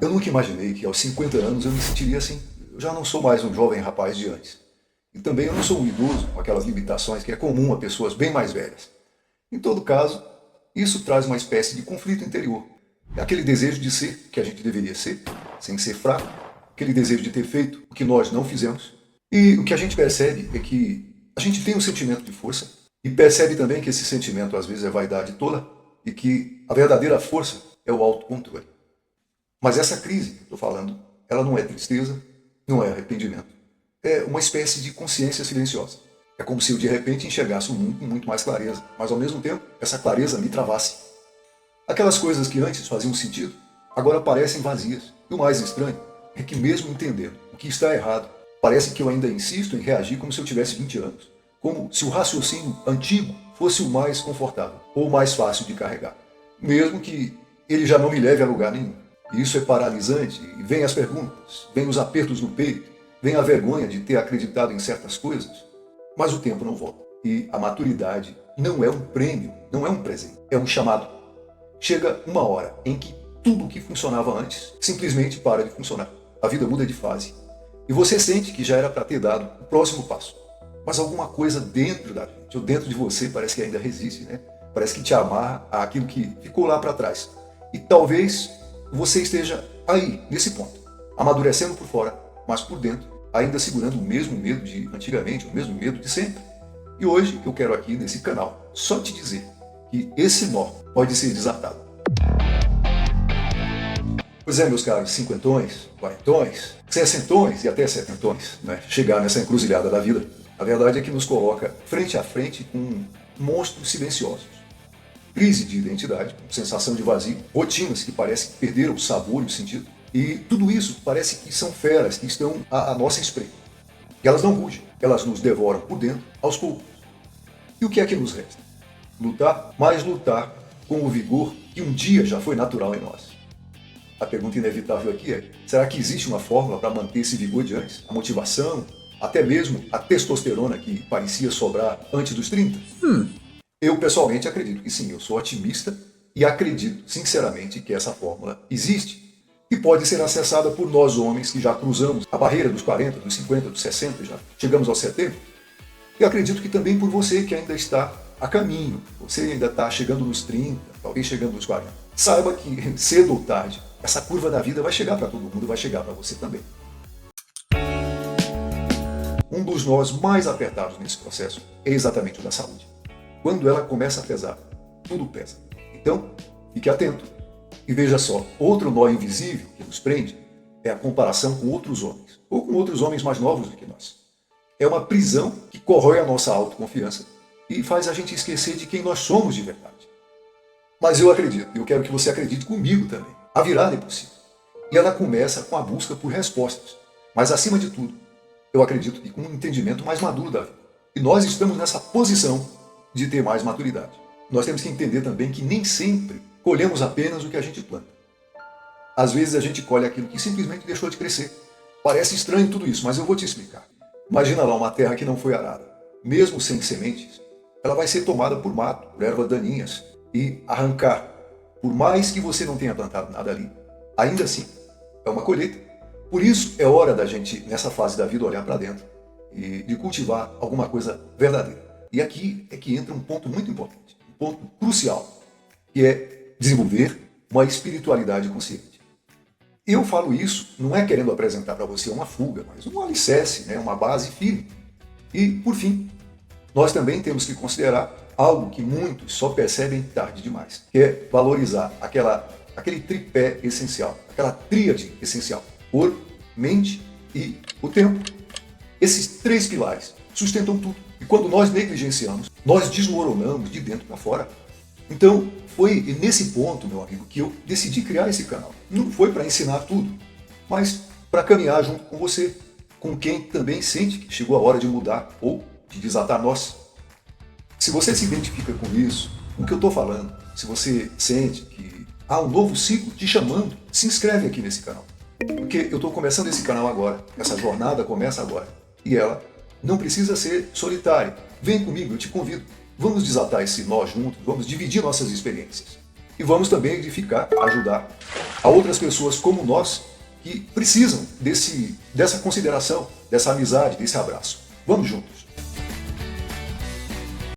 Eu nunca imaginei que aos 50 anos eu me sentiria assim. Eu já não sou mais um jovem rapaz de antes. E também eu não sou um idoso com aquelas limitações que é comum a pessoas bem mais velhas. Em todo caso, isso traz uma espécie de conflito interior. É aquele desejo de ser o que a gente deveria ser, sem ser fraco, aquele desejo de ter feito o que nós não fizemos. E o que a gente percebe é que a gente tem um sentimento de força e percebe também que esse sentimento às vezes é vaidade tola e que a verdadeira força é o autocontrole. Mas essa crise que estou falando, ela não é tristeza, não é arrependimento. É uma espécie de consciência silenciosa. É como se eu de repente enxergasse o mundo com muito mais clareza, mas ao mesmo tempo essa clareza me travasse. Aquelas coisas que antes faziam sentido, agora parecem vazias. E o mais estranho é que mesmo entendendo o que está errado, parece que eu ainda insisto em reagir como se eu tivesse 20 anos. Como se o raciocínio antigo fosse o mais confortável, ou o mais fácil de carregar. Mesmo que ele já não me leve a lugar nenhum. E isso é paralisante, e vem as perguntas, vem os apertos no peito, vem a vergonha de ter acreditado em certas coisas. Mas o tempo não volta. E a maturidade não é um prêmio, não é um presente, é um chamado. Chega uma hora em que tudo o que funcionava antes simplesmente para de funcionar. A vida muda de fase. E você sente que já era para ter dado o próximo passo. Mas alguma coisa dentro da gente, ou dentro de você, parece que ainda resiste, né? Parece que te amarra àquilo que ficou lá para trás. E talvez você esteja aí, nesse ponto, amadurecendo por fora, mas por dentro, ainda segurando o mesmo medo de antigamente, o mesmo medo de sempre. E hoje eu quero aqui nesse canal só te dizer que esse nó pode ser desatado. Pois é, meus caros cinquentões, quarentões, sessentões e até setentões, né? Chegar nessa encruzilhada da vida, a verdade é que nos coloca frente a frente com monstros silenciosos. Crise de identidade, sensação de vazio, rotinas que parecem que perderam o sabor e o sentido. E tudo isso parece que são feras que estão à nossa espreita. E elas não rugem, elas nos devoram por dentro, aos poucos. E o que é que nos resta? Lutar, mas lutar com o vigor que um dia já foi natural em nós. A pergunta inevitável aqui é, será que existe uma fórmula para manter esse vigor de antes? A motivação, até mesmo a testosterona que parecia sobrar antes dos 30? Eu pessoalmente acredito que sim, eu sou otimista e acredito sinceramente que essa fórmula existe e pode ser acessada por nós homens que já cruzamos a barreira dos 40, dos 50, dos 60, já chegamos aos 70. E acredito que também por você que ainda está a caminho, você ainda está chegando nos 30, talvez chegando nos 40. Saiba que cedo ou tarde, essa curva da vida vai chegar para todo mundo, vai chegar para você também. Um dos nós mais apertados nesse processo é exatamente o da saúde. Quando ela começa a pesar, tudo pesa. Então, fique atento. E veja só, outro nó invisível que nos prende é a comparação com outros homens, ou com outros homens mais novos do que nós. É uma prisão que corrói a nossa autoconfiança e faz a gente esquecer de quem nós somos de verdade. Mas eu acredito, e eu quero que você acredite comigo também. A virada é possível. E ela começa com a busca por respostas. Mas acima de tudo, eu acredito que com um entendimento mais maduro da vida. E nós estamos nessa posição de ter mais maturidade. Nós temos que entender também que nem sempre colhemos apenas o que a gente planta. Às vezes a gente colhe aquilo que simplesmente deixou de crescer. Parece estranho tudo isso, mas eu vou te explicar. Imagina lá uma terra que não foi arada. Mesmo sem sementes, ela vai ser tomada por mato, por ervas daninhas e arrancar. Por mais que você não tenha plantado nada ali, ainda assim é uma colheita. Por isso é hora da gente, nessa fase da vida, olhar para dentro e de cultivar alguma coisa verdadeira. E aqui é que entra um ponto muito importante, um ponto crucial, que é desenvolver uma espiritualidade consciente. Eu falo isso não é querendo apresentar para você uma fuga, mas um alicerce, né, uma base firme. E, por fim, nós também temos que considerar algo que muitos só percebem tarde demais, que é valorizar aquele tripé essencial, aquela tríade essencial, corpo, mente e o tempo. Esses três pilares sustentam tudo. E quando nós negligenciamos, nós desmoronamos de dentro para fora. Então, foi nesse ponto, meu amigo, que eu decidi criar esse canal. Não foi para ensinar tudo, mas para caminhar junto com você, com quem também sente que chegou a hora de mudar ou de desatar nós. Se você se identifica com isso, com o que eu estou falando, se você sente que há um novo ciclo te chamando, se inscreve aqui nesse canal. Porque eu estou começando esse canal agora, essa jornada começa agora, e ela não precisa ser solitária. Vem comigo, eu te convido. Vamos desatar esse nó juntos, vamos dividir nossas experiências. E vamos também edificar, ajudar Há outras pessoas como nós que precisam dessa consideração, dessa amizade, desse abraço. Vamos juntos.